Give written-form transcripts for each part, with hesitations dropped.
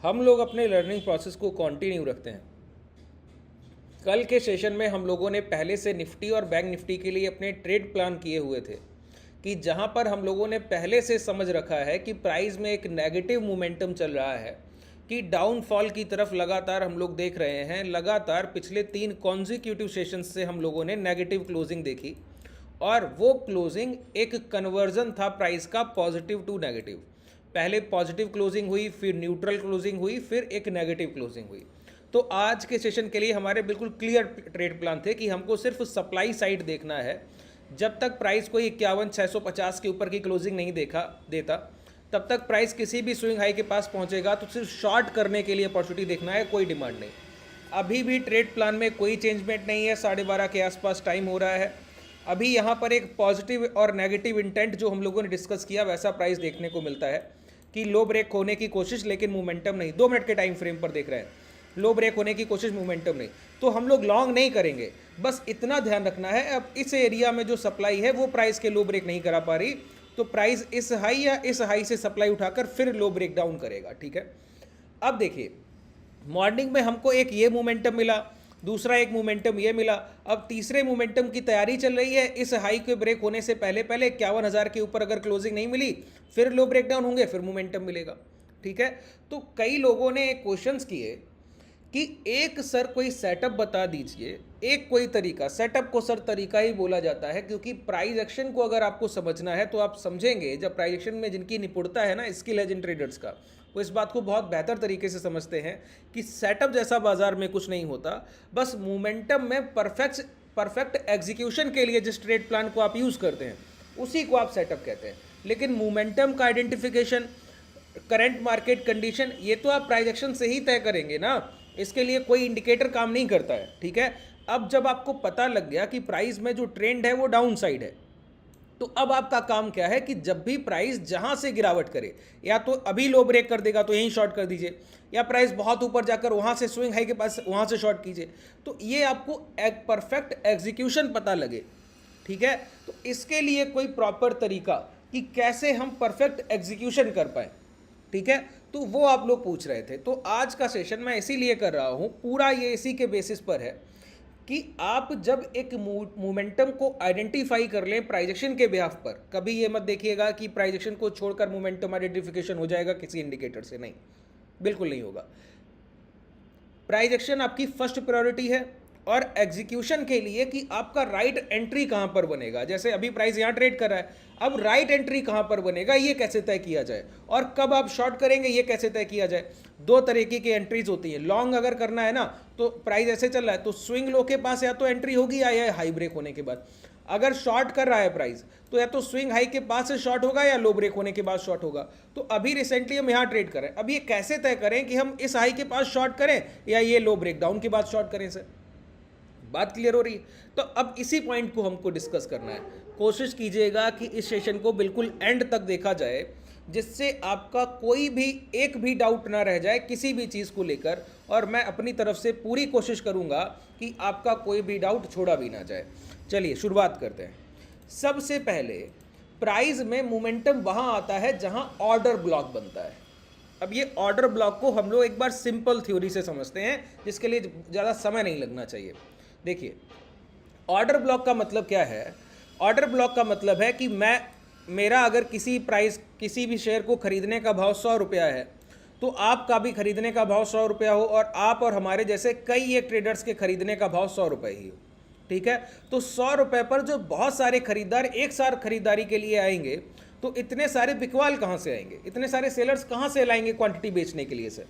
हम लोग अपने लर्निंग प्रोसेस को कंटिन्यू रखते हैं। कल के सेशन में हम लोगों ने पहले से निफ्टी और बैंक निफ्टी के लिए अपने ट्रेड प्लान किए हुए थे कि जहां पर हम लोगों ने पहले से समझ रखा है कि प्राइस में एक नेगेटिव मोमेंटम चल रहा है, कि डाउनफॉल की तरफ लगातार हम लोग देख रहे हैं। लगातार पिछले 3 कॉन्जिक्यूटिव सेशन से हम लोगों ने नेगेटिव क्लोजिंग देखी और वो क्लोजिंग एक कन्वर्जन था प्राइस का पॉजिटिव टू नेगेटिव। पहले पॉजिटिव क्लोजिंग हुई, फिर न्यूट्रल क्लोजिंग हुई, फिर एक नेगेटिव क्लोजिंग हुई। तो आज के सेशन के लिए हमारे बिल्कुल क्लियर ट्रेड प्लान थे कि हमको सिर्फ सप्लाई साइड देखना है। जब तक प्राइस कोई 51,650 के ऊपर की क्लोजिंग नहीं देता तब तक प्राइस किसी भी स्विंग हाई के पास पहुंचेगा, तो सिर्फ शॉर्ट करने के लिए अपॉर्चुनिटी देखना है, कोई डिमांड नहीं। अभी भी ट्रेड प्लान में कोई चेंजमेंट नहीं है। 12:30 के आसपास टाइम हो रहा है। अभी यहाँ पर एक पॉजिटिव और नेगेटिव इंटेंट जो हम लोगों ने डिस्कस किया वैसा प्राइस देखने को मिलता है कि लो ब्रेक होने की कोशिश, लेकिन मोमेंटम नहीं। 2 मिनट के टाइम फ्रेम पर देख रहे हैं, लो ब्रेक होने की कोशिश, मोमेंटम नहीं। तो हम लोग लॉन्ग नहीं करेंगे, बस इतना ध्यान रखना है। अब इस एरिया में जो सप्लाई है वो प्राइस के लो ब्रेक नहीं करा पा रही, तो प्राइस इस हाई या इस हाई से सप्लाई उठाकर फिर लो ब्रेक डाउन करेगा। ठीक है, अब देखिए मॉर्निंग में हमको एक ये मोमेंटम मिला, दूसरा एक मोमेंटम ये मिला, अब तीसरे मोमेंटम की तैयारी चल रही है। इस हाई के ब्रेक होने से पहले 51,000 के ऊपर अगर क्लोजिंग नहीं मिली, फिर लो ब्रेक डाउन होंगे, फिर मोमेंटम मिलेगा। ठीक है, तो कई लोगों ने क्वेश्चंस किए कि एक सर कोई सेटअप बता दीजिए, एक कोई तरीका। सेटअप को सर तरीका ही बोला जाता है, क्योंकि प्राइस एक्शन को अगर आपको समझना है तो आप समझेंगे, जब प्राइस एक्शन में जिनकी निपुणता है ना, स्किल है जिन ट्रेडर्स का, वो इस बात को बहुत बेहतर तरीके से समझते हैं कि सेटअप जैसा बाजार में कुछ नहीं होता। बस मोमेंटम में परफेक्ट एग्जीक्यूशन के लिए जिस ट्रेड प्लान को आप यूज़ करते हैं उसी को आप सेटअप कहते हैं। लेकिन मोमेंटम का आइडेंटिफिकेशन, करंट मार्केट कंडीशन, ये तो आप प्राइस एक्शन से ही तय करेंगे ना, इसके लिए कोई इंडिकेटर काम नहीं करता है। ठीक है, अब जब आपको पता लग गया कि प्राइस में जो ट्रेंड है वो डाउन साइड है, तो अब आपका काम क्या है कि जब भी प्राइस जहां से गिरावट करे, या तो अभी लो ब्रेक कर देगा तो यहीं शॉर्ट कर दीजिए, या प्राइस बहुत ऊपर जाकर वहां से स्विंग हाई के पास वहां से शॉर्ट कीजिए। तो ये आपको एक परफेक्ट एग्जीक्यूशन पता लगे। ठीक है, तो इसके लिए कोई प्रॉपर तरीका कि कैसे हम परफेक्ट एग्जीक्यूशन कर पाए, ठीक है, तो वो आप लोग पूछ रहे थे। तो आज का सेशन मैं इसीलिए कर रहा हूं, पूरा ये इसी के बेसिस पर है कि आप जब एक मोमेंटम को आइडेंटिफाई कर लें प्राइस एक्शन के बिहाफ पर, कभी ये मत देखिएगा कि प्राइस एक्शन को छोड़कर मोमेंटम आइडेंटिफिकेशन हो जाएगा किसी इंडिकेटर से, नहीं, बिल्कुल नहीं होगा। प्राइस एक्शन आपकी फर्स्ट प्रायोरिटी है, और एग्जीक्यूशन के लिए कि आपका राइट एंट्री कहां पर बनेगा। जैसे अभी प्राइस यहां ट्रेड कर रहा है, अब राइट एंट्री कहां पर बनेगा ये कैसे तय किया जाए, और कब आप शॉर्ट करेंगे ये कैसे तय किया जाए। 2 तरीके की एंट्रीज होती है। लॉन्ग अगर करना है ना, तो प्राइस ऐसे चल रहा है तो स्विंग लो के पास या तो एंट्री होगी या हाई ब्रेक होने के बाद। अगर शॉर्ट कर रहा है प्राइस, तो या तो स्विंग हाई के पास से शॉर्ट होगा या लो ब्रेक होने के बाद शॉर्ट होगा। तो अभी रिसेंटली हम यहाँ ट्रेड करें, अब ये कैसे तय करें कि हम इस हाई के पास शॉर्ट करें या ये लो ब्रेक डाउन के बाद शॉर्ट करें। सर बात क्लियर हो रही है? तो अब इसी पॉइंट को हमको डिस्कस करना है। कोशिश कीजिएगा कि इस सेशन को बिल्कुल एंड तक देखा जाए, जिससे आपका कोई भी एक भी डाउट ना रह जाए किसी भी चीज़ को लेकर, और मैं अपनी तरफ से पूरी कोशिश करूंगा कि आपका कोई भी डाउट छोड़ा भी ना जाए। चलिए शुरुआत करते हैं। सबसे पहले प्राइस में मोमेंटम वहां आता है जहां ऑर्डर ब्लॉक बनता है। अब ये ऑर्डर ब्लॉक को हम लोग एक बार सिंपल थ्योरी से समझते हैं, जिसके लिए ज़्यादा समय नहीं लगना चाहिए। देखिए, ऑर्डर ब्लॉक का मतलब क्या है? ऑर्डर ब्लॉक का मतलब है कि मेरा अगर किसी भी शेयर को खरीदने का भाव 100 रुपया है, तो आपका भी खरीदने का भाव 100 रुपया हो, और आप और हमारे जैसे कई एक ट्रेडर्स के खरीदने का भाव 100 रुपये ही हो। ठीक है, तो 100 रुपये पर जो बहुत सारे खरीदार एक साथ खरीदारी के लिए आएंगे, तो इतने सारे बिकवाल कहाँ से आएंगे, इतने सारे सेलर्स कहाँ से लाएंगे क्वांटिटी बेचने के लिए सर?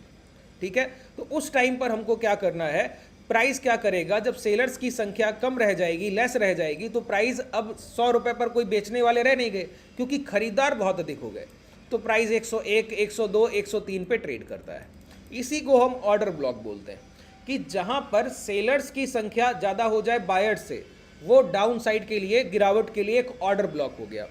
ठीक है, तो उस टाइम पर हमको क्या करना है, प्राइस क्या करेगा, जब सेलर्स की संख्या कम रह जाएगी, लेस रह जाएगी, तो प्राइस अब 100 रुपये पर कोई बेचने वाले रह नहीं गए, क्योंकि खरीदार बहुत अधिक हो गए, तो प्राइस 101, 102, 103 पे ट्रेड करता है। इसी को हम ऑर्डर ब्लॉक बोलते हैं, कि जहां पर सेलर्स की संख्या ज़्यादा हो जाए बायर्स से, वो डाउन साइड के लिए, गिरावट के लिए एक ऑर्डर ब्लॉक हो गया।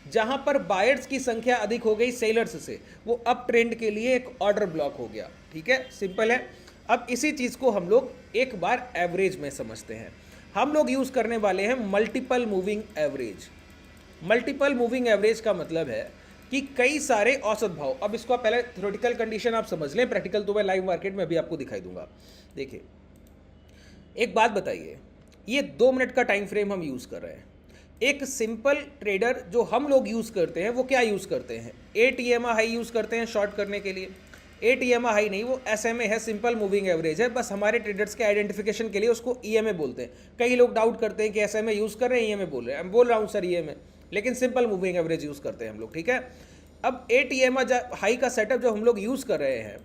जहां पर बायर्स की संख्या अधिक हो गई सेलर्स से, वो अप ट्रेंड के लिए एक ऑर्डर ब्लॉक हो गया। ठीक है, सिंपल है। अब इसी चीज़ को हम लोग एक बार एवरेज में समझते हैं। हम लोग यूज़ करने वाले हैं multiple moving average. Multiple moving average का मतलब है कि कई सारे औसत भाव, अब इसको आप पहले थ्योरेटिकल कंडीशन आप समझ लें, प्रैक्टिकल तो मैं लाइव मार्केट में भी आपको दिखाई दूंगा। देखिए एक बात बताइए, ये 2 मिनट का टाइम फ्रेम हम यूज़ कर रहे हैं। एक सिंपल ट्रेडर जो हम लोग यूज़ करते हैं वो क्या यूज़ करते हैं, 8 EMA हाई यूज़ करते हैं शॉर्ट करने के लिए। 8 EMA हाई नहीं, वो SMA है, सिंपल मूविंग एवरेज है, बस हमारे ट्रेडर्स के आइडेंटिफिकेशन के लिए उसको EMA बोलते हैं। कई लोग डाउट करते हैं कि SMA यूज़ कर रहे हैं EMA बोल रहे हैं, मैं बोल रहा हूँ सर EMA, लेकिन सिंपल मूविंग एवरेज यूज़ करते हैं हम लोग, ठीक है। अब 8 EMA हाई का सेटअप जो हम लोग यूज़ कर रहे हैं,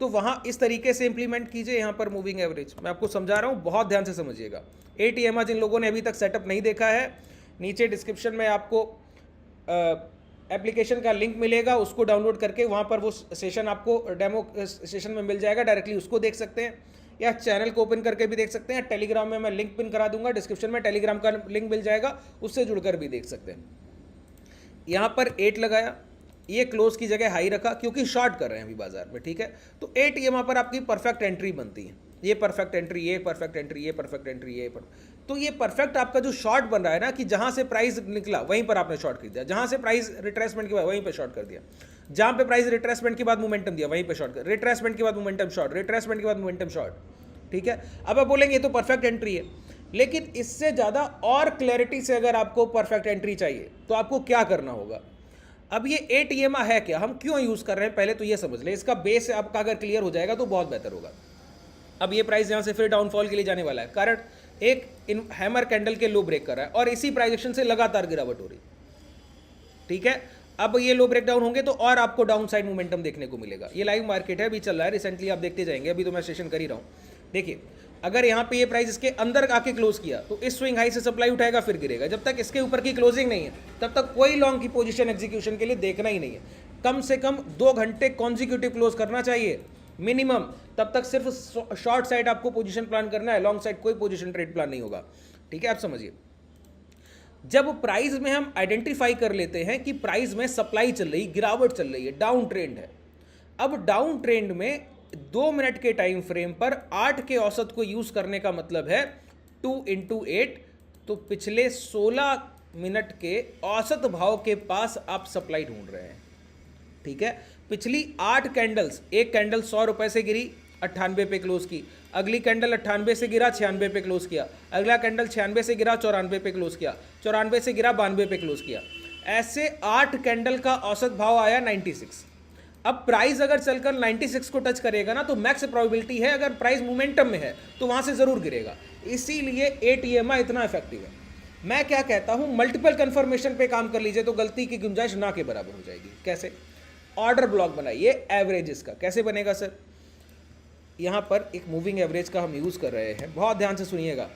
तो वहाँ इस तरीके से इंप्लीमेंट कीजिए यहाँ पर मूविंग एवरेज। मैं आपको समझा रहा हूँ, बहुत ध्यान से समझिएगा। 8 EMA जिन लोगों ने अभी तक सेटअप नहीं देखा है, नीचे डिस्क्रिप्शन में आपको एप्लीकेशन का लिंक मिलेगा, उसको डाउनलोड करके वहाँ पर वो सेशन आपको डेमो सेशन में मिल जाएगा, डायरेक्टली उसको देख सकते हैं, या चैनल को ओपन करके भी देख सकते हैं। टेलीग्राम में मैं लिंक पिन करा दूंगा डिस्क्रिप्शन में, टेलीग्राम का लिंक मिल जाएगा, उससे जुड़कर भी देख सकते हैं। यहाँ पर 8 लगाया, ये क्लोज की जगह हाई रखा क्योंकि शॉर्ट कर रहे हैं अभी बाजार में, ठीक है। तो 8 EMA पर आपकी परफेक्ट एंट्री बनती है, ये परफेक्ट एंट्री, ये परफेक्ट एंट्री, ये परफेक्ट एंट्री, ये तो ये परफेक्ट आपका जो शॉर्ट बन रहा है ना, कि जहां से प्राइस निकला वहीं पर आपने शॉर्ट कर दिया, जहां से प्राइस रिट्रेसमेंट के बाद वहीं पे शॉर्ट कर दिया, जहां पे प्राइस रिट्रेसमेंट के बाद मोमेंटम दिया वहीं पे शॉर्ट कर, रिट्रेसमेंट के बाद मोमेंटम शॉर्ट, रिट्रेसमेंट के बाद मोमेंटम शॉर्ट, ठीक है। अब आप बोलेंगे ये तो परफेक्ट एंट्री है, लेकिन इससे ज़्यादा और क्लैरिटी से अगर आपको परफेक्ट एंट्री चाहिए तो आपको क्या करना होगा। अब ये 8 EMA है क्या, हम क्यों यूज़ कर रहे हैं, पहले तो ये समझ लें, इसका बेस आपका अगर क्लियर हो जाएगा तो बहुत बेहतर होगा। अब ये प्राइस यहाँ से फिर डाउनफॉल के लिए जाने वाला है, कारण एक हैमर कैंडल के लो ब्रेक कर रहा है और इसी प्राइस एक्शन से लगातार गिरावट हो रही, ठीक है। अब ये लो ब्रेक डाउन होंगे तो और आपको डाउन साइड मोमेंटम देखने को मिलेगा। ये लाइव मार्केट है, अभी चल रहा है, रिसेंटली आप देखते जाएंगे, अभी तो मैं सेशन कर ही रहा हूँ। देखिए अगर यहाँ पे ये प्राइस इसके अंदर आके क्लोज किया तो इस स्विंग हाई से सप्लाई उठाएगा, फिर गिरेगा। जब तक इसके ऊपर की क्लोजिंग नहीं है तब तक कोई लॉन्ग की पोजीशन एग्जीक्यूशन के लिए देखना ही नहीं है। कम से कम 2 घंटे कॉन्जिक्यूटिव क्लोज करना चाहिए मिनिमम, तब तक सिर्फ शॉर्ट साइड आपको पोजीशन प्लान करना है, लॉन्ग साइड कोई पोजीशन ट्रेड प्लान नहीं होगा, ठीक है। आप समझिए, जब प्राइस में हम आइडेंटिफाई कर लेते हैं कि प्राइस में सप्लाई चल रही, गिरावट चल रही है, डाउन ट्रेंड है, अब डाउन ट्रेंड में 2 मिनट के टाइम फ्रेम पर 8 के औसत को यूज करने का मतलब है 2 × 8, तो पिछले 16 मिनट के औसत भाव के पास आप सप्लाई ढूंढ रहे हैं, ठीक है। पिछली 8 कैंडल्स, एक कैंडल 100 रुपए से गिरी 98 पे क्लोज की, अगली कैंडल 98 से गिरा 96 पे क्लोज किया, अगला कैंडल 96 से गिरा 94 पे क्लोज किया, 94 से गिरा 92 पे क्लोज किया, ऐसे 8 कैंडल का औसत भाव आया 96। अब प्राइस अगर चलकर 96 को टच करेगा ना, तो मैक्स प्रोबेबिलिटी है अगर प्राइस मोमेंटम में है तो वहां से जरूर गिरेगा, इसीलिए 8 EMA इतना इफेक्टिव है। मैं क्या कहता हूं, मल्टीपल कंफर्मेशन पे काम कर लीजिए तो गलती की गुंजाइश ना के बराबर हो जाएगी। कैसे, ऑर्डर ब्लॉक बनाइए एवरेजेस का। कैसे बनेगा सर, यहां पर एक मूविंग एवरेज का हम यूज कर रहे हैं, बहुत ध्यान से सुनिएगा,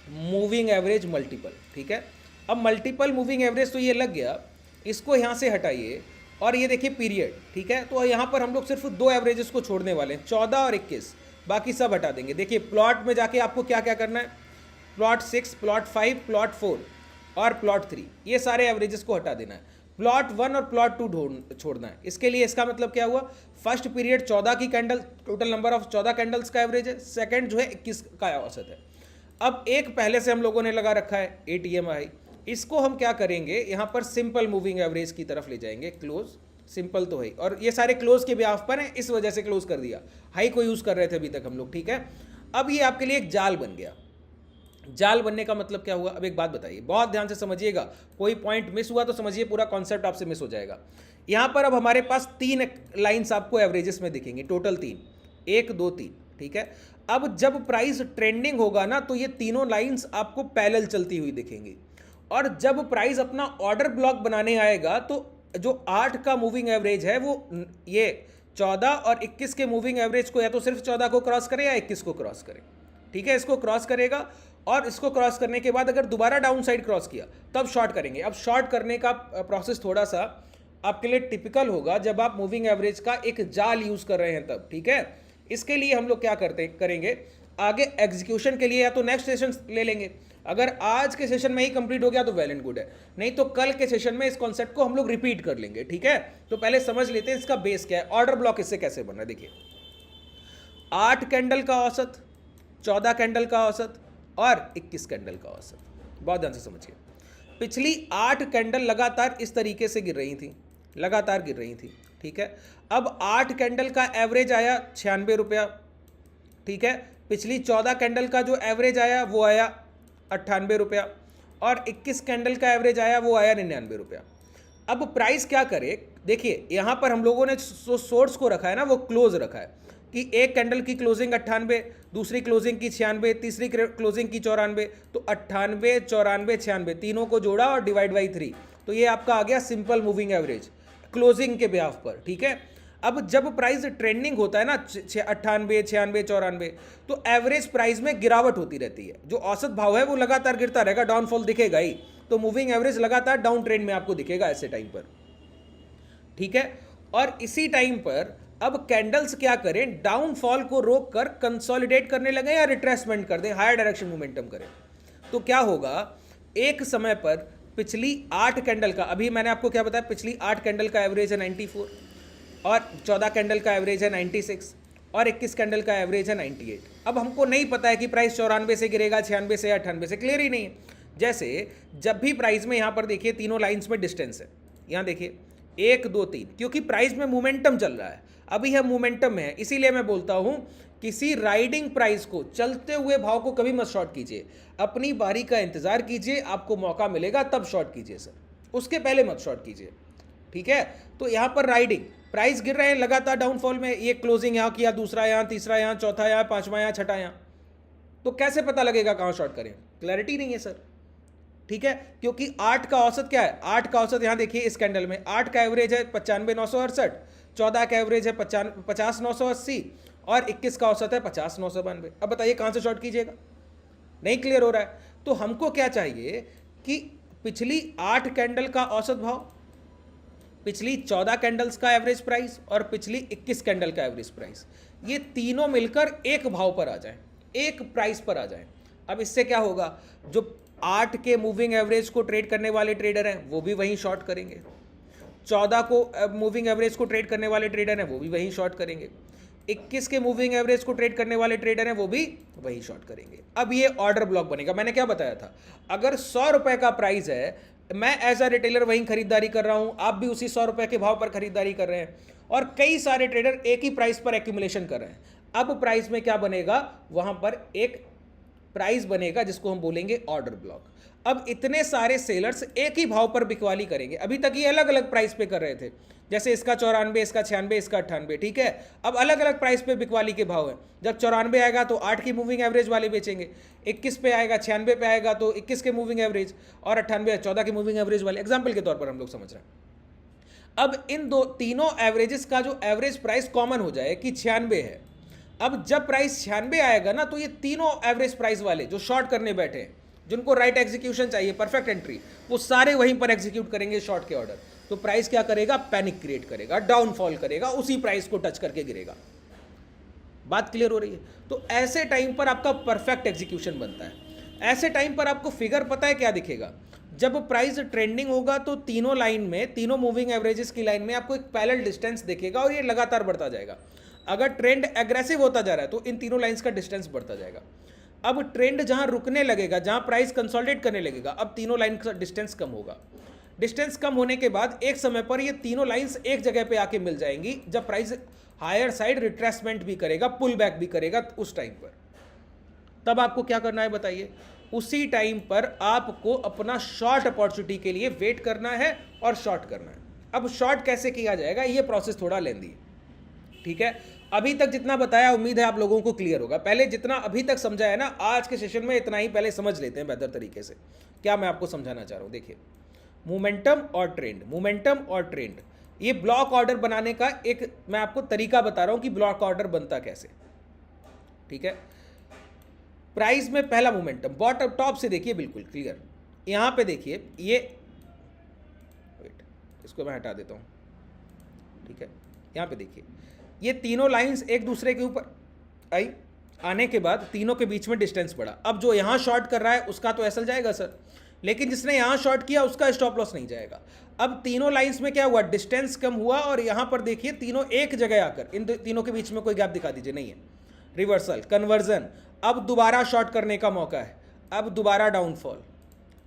मूविंग एवरेज मल्टीपल, ठीक है। अब मल्टीपल मूविंग एवरेज तो ये लग गया, इसको यहां से हटाइए और ये देखिए पीरियड, ठीक है। तो यहाँ पर हम लोग सिर्फ 2 एवरेजेस को छोड़ने वाले हैं, 14 और 21, बाकी सब हटा देंगे। देखिए प्लॉट में जाके आपको क्या क्या करना है, प्लॉट 6, प्लॉट 5, प्लॉट 4 और प्लॉट 3, ये सारे एवरेजेस को हटा देना है। प्लॉट 1 और प्लॉट 2 छोड़ना है। इसके लिए इसका मतलब क्या हुआ, फर्स्ट पीरियड 14 की candle, total number of 14 candles का एवरेज है, सेकेंड जो है 21 का औसत है। अब एक पहले से हम लोगों ने लगा रखा है 8 EMA हाई, इसको हम क्या करेंगे, यहाँ पर सिंपल मूविंग एवरेज की तरफ ले जाएंगे, क्लोज, सिंपल तो है और ये सारे क्लोज के ब्याह पर हैं, इस वजह से क्लोज कर दिया, हाई को यूज कर रहे थे अभी तक हम लोग, ठीक है। अब ये आपके लिए एक जाल बन गया। जाल बनने का मतलब क्या हुआ, अब एक बात बताइए, बहुत ध्यान से समझिएगा, कोई पॉइंट मिस हुआ तो समझिए पूरा कॉन्सेप्ट आपसे मिस हो जाएगा। यहां पर अब हमारे पास 3 लाइंस आपको एवरेजेस में दिखेंगी, टोटल 3, 1 2 3, ठीक है। अब जब प्राइस ट्रेंडिंग होगा ना, तो ये तीनों लाइंस आपको पैरेलल चलती हुई दिखेंगी, और जब प्राइस अपना ऑर्डर ब्लॉक बनाने आएगा तो जो 8 का मूविंग एवरेज है वो ये 14 और 21 के मूविंग एवरेज को या तो सिर्फ 14 को क्रॉस करे या 21 को क्रॉस करे, ठीक है। इसको क्रॉस करेगा और इसको क्रॉस करने के बाद अगर दोबारा डाउन साइड क्रॉस किया तब शॉर्ट करेंगे। अब शॉर्ट करने का प्रोसेस थोड़ा सा आपके लिए टिपिकल होगा जब आप मूविंग एवरेज का एक जाल यूज कर रहे हैं तब, ठीक है। इसके लिए हम लोग क्या करेंगे, आगे एग्जीक्यूशन के लिए या तो नेक्स्ट सेशन ले लेंगे, अगर आज के सेशन में ही कंप्लीट हो गया तो वेल एंड गुड है, नहीं तो कल के सेशन में इस कॉन्सेप्ट को हम लोग रिपीट कर लेंगे, ठीक है। तो पहले समझ लेते हैं इसका बेस क्या है, ऑर्डर ब्लॉक इससे कैसे बन रहा है। देखिए 8 कैंडल का औसत, 14 कैंडल का औसत और 21 कैंडल का औसत, बहुत ध्यान से समझिए। पिछली 8 कैंडल लगातार इस तरीके से गिर रही थी, लगातार गिर रही थी, ठीक है। अब 8 कैंडल का एवरेज आया 96 रुपया, ठीक है। पिछली 14 कैंडल का जो एवरेज आया वो आया 98 रुपया, और 21 कैंडल का एवरेज आया वो आया 99 रुपया। अब प्राइस क्या करे, देखिए यहां पर हम लोगों ने जो सोर्स को रखा है ना वो क्लोज रखा है कि एक कैंडल की क्लोजिंग 98, दूसरी क्लोजिंग की 96, तीसरी क्लोजिंग की 94, तो 98, 94, 96 तीनों को जोड़ा और डिवाइड बाई 3, तो ये आपका आ गया सिंपल मूविंग एवरेज क्लोजिंग के ब्याफ पर, ठीक है। अब जब प्राइस ट्रेंडिंग होता है ना 98, 96, 94, तो एवरेज प्राइस में गिरावट होती रहती है, जो औसत भाव है वो लगातार गिरता रहेगा, डाउनफॉल दिखेगा ही, तो मूविंग एवरेज लगातार डाउन ट्रेंड में आपको दिखेगा ऐसे टाइम पर, ठीक है। और इसी टाइम पर अब कैंडल्स क्या करें, डाउनफॉल को रोककर कंसोलिडेट करने लगे या रिट्रेसमेंट कर दें, हायर डायरेक्शन मोमेंटम करें। तो क्या होगा, एक समय पर पिछली 8 कैंडल का, अभी मैंने आपको क्या बताया, पिछली 8 कैंडल का एवरेज है 94, और 14 कैंडल का एवरेज है 96, और 21 कैंडल का एवरेज है 98। अब हमको नहीं पता है कि प्राइस 94 से गिरेगा, 96 से या 98 से, क्लियर ही नहीं है। जैसे जब भी प्राइस में यहाँ पर देखिए तीनों लाइंस में डिस्टेंस है, यहाँ देखिए 1, 2, 3, क्योंकि प्राइस में मोमेंटम चल रहा है, अभी यह मोमेंटम में है, इसीलिए मैं बोलता हूं किसी राइडिंग प्राइस को, चलते हुए भाव को कभी मत शॉर्ट कीजिए, अपनी बारी का इंतजार कीजिए, आपको मौका मिलेगा तब शॉर्ट कीजिए सर, उसके पहले मत शॉर्ट कीजिए, ठीक है। तो यहां पर राइडिंग प्राइस गिर रहे हैं लगातार डाउनफॉल में, ये क्लोजिंग यहां किया, दूसरा यहां, तीसरा यहां, चौथा यहां, पांचवा यहां, छठा यहां, तो कैसे पता लगेगा कहां शॉर्ट करें, क्लैरिटी नहीं है सर, ठीक है। क्योंकि 8 का औसत क्या है, 8 का औसत यहां देखिए इस कैंडल में 8 का एवरेज है 95,968, 14 का एवरेज है 50,980, और 21 का औसत है 50,992। अब बताइए कहां से शॉर्ट कीजिएगा, नहीं क्लियर हो रहा है। तो हमको क्या चाहिए कि पिछली 8 कैंडल का औसत भाव, पिछली 14 कैंडल्स का एवरेज प्राइस, और पिछली 21 कैंडल का एवरेज प्राइस, ये तीनों मिलकर एक भाव पर आ जाए, एक प्राइस पर आ जाए। अब इससे क्या होगा, जो 8 के मूविंग एवरेज को ट्रेड करने वाले ट्रेडर हैं वो भी वहीं शॉर्ट करेंगे, 14 को मूविंग एवरेज को ट्रेड करने वाले ट्रेडर हैं वो भी वहीं शॉर्ट करेंगे, 21 के मूविंग एवरेज को ट्रेड करने वाले ट्रेडर हैं वो भी वहीं शॉर्ट करेंगे। अब ये ऑर्डर ब्लॉक बनेगा। मैंने क्या बताया था, अगर 100 रुपए का प्राइस है, मैं एज अ रिटेलर वहीं खरीदारी कर रहा हूं, आप भी उसी 100 रुपए के भाव पर खरीदारी कर रहे हैं, और कई सारे ट्रेडर एक ही प्राइस पर एक्यूमुलेशन कर रहे हैं। अब प्राइस में क्या बनेगा, वहां पर एक प्राइस बनेगा जिसको हम बोलेंगे ऑर्डर ब्लॉक। अब इतने सारे सेलर्स एक ही भाव पर बिकवाली करेंगे, अभी तक ये अलग अलग प्राइस पे कर रहे थे, जैसे इसका 94, इसका 96, इसका 98, ठीक है। अब अलग अलग प्राइस पे बिकवाली के भाव है, जब 94 आएगा तो 8 की मूविंग एवरेज वाले बेचेंगे, 21 पे आएगा, 96 पे आएगा तो 21 के मूविंग एवरेज, और 98 14 के मूविंग एवरेज वाले, एग्जाम्पल के तौर पर हम लोग समझ रहे हैं। अब इन तीनों एवरेजेस का जो एवरेज प्राइस कॉमन हो जाए कि 96 है, अब जब प्राइस 96 आएगा ना, तो ये तीनों एवरेज प्राइस वाले जो शॉर्ट करने बैठे हैं, जिनको राइट एग्जीक्यूशन चाहिए, परफेक्ट एंट्री, वो सारे वहीं पर एग्जीक्यूट करेंगे शॉर्ट के ऑर्डर। तो प्राइस क्या करेगा, पैनिक क्रिएट करेगा, डाउनफॉल करेगा, उसी प्राइस को टच करके गिरेगा। बात क्लियर हो रही है। तो ऐसे टाइम पर आपका परफेक्ट एग्जीक्यूशन बनता है। ऐसे टाइम पर आपको फिगर पता है क्या दिखेगा, जब प्राइस ट्रेंडिंग होगा तो तीनों लाइन में, तीनों मूविंग एवरेजेस की लाइन में आपको एक पैरेलल डिस्टेंस दिखेगा, और ये लगातार बढ़ता जाएगा। अगर ट्रेंड एग्रेसिव होता जा रहा है तो इन तीनों लाइंस का डिस्टेंस बढ़ता जाएगा। अब ट्रेंड जहां रुकने लगेगा, जहां प्राइस कंसोलिडेट करने लगेगा, अब तीनों लाइन का डिस्टेंस कम होगा। डिस्टेंस कम होने के बाद एक समय पर ये तीनों लाइंस एक जगह पे आके मिल जाएंगी, जब प्राइस हायर साइड रिट्रेसमेंट भी करेगा, पुल बैक भी करेगा उस टाइम पर। तब आपको क्या करना है बताइए, उसी टाइम पर आपको अपना शॉर्ट अपॉर्चुनिटी के लिए वेट करना है और शॉर्ट करना है। अब शॉर्ट कैसे किया जाएगा, ये प्रोसेस थोड़ा लेंदी है, ठीक है। अभी तक जितना बताया उम्मीद है आप लोगों को क्लियर होगा। पहले जितना अभी तक समझा है ना, आज के सेशन में इतना ही पहले समझ लेते हैं बेहतर तरीके से। क्या मैं आपको समझाना चाह रहा हूं, देखिए, मोमेंटम और ट्रेंड, मोमेंटम और ट्रेंड, ये ब्लॉक ऑर्डर बनाने का एक मैं आपको तरीका बता रहा हूं कि ब्लॉक ऑर्डर बनता कैसे, ठीक है। प्राइस में पहला मोमेंटम, बॉटम टॉप से देखिए, बिल्कुल क्लियर। यहां पे देखिए, ये वेट, इसको मैं हटा देता हूं, ठीक है। यहां पे देखिए, ये तीनों लाइंस एक दूसरे के ऊपर आई, आने के बाद तीनों के बीच में डिस्टेंस बढ़ा। अब जो यहां शॉर्ट कर रहा है उसका तो एसएल जाएगा सर, लेकिन जिसने यहां शॉर्ट किया उसका स्टॉप लॉस नहीं जाएगा। अब तीनों लाइंस में क्या हुआ, डिस्टेंस कम हुआ, और यहां पर देखिए तीनों एक जगह आकर, इन तीनों के बीच में कोई गैप दिखा दीजिए, नहीं है, रिवर्सल, कन्वर्जन। अब दोबारा शॉर्ट करने का मौका है, अब दोबारा डाउनफॉल,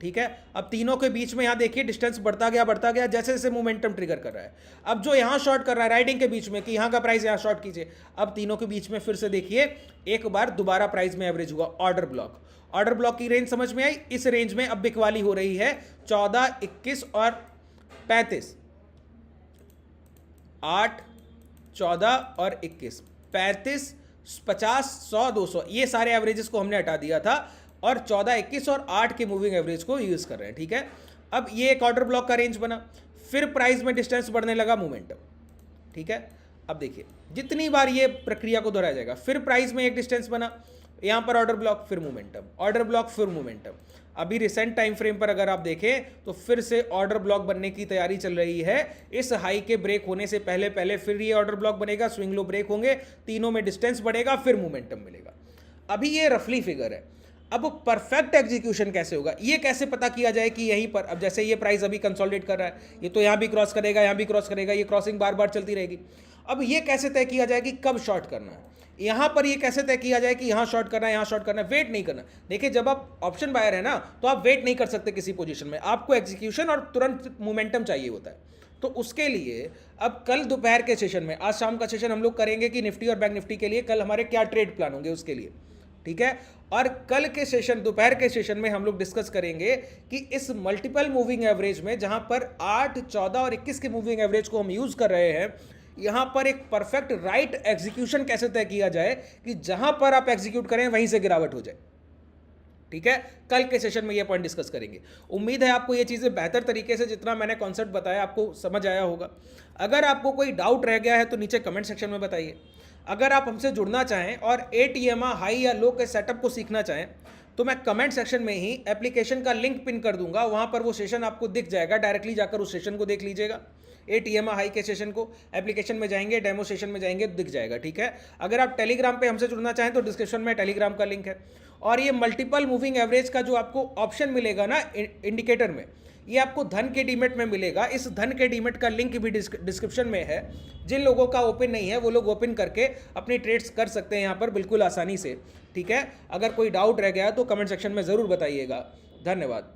ठीक है। अब तीनों के बीच में यहाँ देखिए डिस्टेंस बढ़ता गया जैसे जैसे मोमेंटम ट्रिगर कर रहा है। अब जो यहाँ शॉर्ट कर रहा है राइडिंग के बीच में कि यहाँ का प्राइस यहाँ शॉर्ट कीजिए, अब तीनों के बीच में फिर से देखिए एक बार दोबारा प्राइस में एवरेज हुआ। ऑर्डर ब्लॉक की रेंज समझ में आई। इस रेंज में अब बिकवाली हो रही है 14, 21 और 35, 8, 14 और 21, 35, 50, 100, 200, ये सारे एवरेजेस को हमने हटा दिया था और 14, 21 और 8 के मूविंग एवरेज को यूज कर रहे हैं, ठीक है। अब ये एक ऑर्डर ब्लॉक का रेंज बना, फिर प्राइस में डिस्टेंस बढ़ने लगा मोमेंटम, ठीक है। अब देखिए जितनी बार ये प्रक्रिया को दोहराया जाएगा, फिर प्राइस में एक डिस्टेंस बना, यहां पर ऑर्डर ब्लॉक, फिर मोमेंटम, ऑर्डर ब्लॉक, फिर मोमेंटम। अभी रिसेंट टाइम फ्रेम पर अगर आप देखें तो फिर से ऑर्डर ब्लॉक बनने की तैयारी चल रही है। इस हाई के ब्रेक होने से पहले पहले फिर ये ऑर्डर ब्लॉक बनेगा, स्विंग लो ब्रेक होंगे, तीनों में डिस्टेंस बढ़ेगा, फिर मोमेंटम मिलेगा। अभी ये रफली फिगर है। अब परफेक्ट एग्जीक्यूशन कैसे होगा, ये कैसे पता किया जाए कि यहीं पर, अब जैसे ये प्राइस अभी कंसोलिडेट कर रहा है, ये तो यहां भी क्रॉस करेगा, यहां भी क्रॉस करेगा, ये क्रॉसिंग बार बार चलती रहेगी। अब ये कैसे तय किया जाए कि कब शॉर्ट करना है, यहां पर ये कैसे तय किया जाए कि यहां शॉर्ट करना है, यहां शॉर्ट करना है, वेट नहीं करना। देखिए जब आप ऑप्शन बायर है ना, तो आप वेट नहीं कर सकते किसी पोजीशन में, आपको एग्जीक्यूशन और तुरंत मोमेंटम चाहिए होता है। तो उसके लिए अब कल दोपहर के सेशन में, आज शाम का सेशन हम लोग करेंगे कि निफ्टी और बैंक निफ्टी के लिए कल हमारे क्या ट्रेड प्लान होंगे उसके लिए, ठीक है। और कल के सेशन, दोपहर के सेशन में हम लोग डिस्कस करेंगे कि इस मल्टीपल मूविंग एवरेज में जहां पर 8, 14 और 21 के मूविंग एवरेज को हम यूज कर रहे हैं, यहां पर एक परफेक्ट राइट एग्जीक्यूशन कैसे तय किया जाए कि जहां पर आप एग्जीक्यूट करें वहीं से गिरावट हो जाए, ठीक है। कल के सेशन में ये पॉइंट डिस्कस करेंगे। उम्मीद है आपको ये चीजें बेहतर तरीके से, जितना मैंने कॉन्सेप्ट बताया आपको समझ आया होगा। अगर आपको कोई डाउट रह गया है तो नीचे कमेंट सेक्शन में बताइए। अगर आप हमसे जुड़ना चाहें और ATMA हाई या लो के सेटअप को सीखना चाहें तो मैं कमेंट सेक्शन में ही एप्लीकेशन का लिंक पिन कर दूंगा, वहां पर वो सेशन आपको दिख जाएगा, डायरेक्टली जाकर उस सेशन को देख लीजिएगा। ATMA हाई के सेशन को एप्लीकेशन में जाएंगे, डेमो सेशन में जाएंगे, दिख जाएगा, ठीक है। अगर आप टेलीग्राम पे हमसे जुड़ना चाहें तो डिस्क्रिप्शन में टेलीग्राम का लिंक है। और ये मल्टीपल मूविंग एवरेज का जो आपको ऑप्शन मिलेगा ना इंडिकेटर में, ये आपको धन के डीमेट में मिलेगा। इस धन के डीमेट का लिंक भी डिस्क्रिप्शन में है। जिन लोगों का ओपन नहीं है वो लोग ओपन करके अपनी ट्रेड्स कर सकते हैं यहाँ पर बिल्कुल आसानी से, ठीक है। अगर कोई डाउट रह गया तो कमेंट सेक्शन में ज़रूर बताइएगा। धन्यवाद।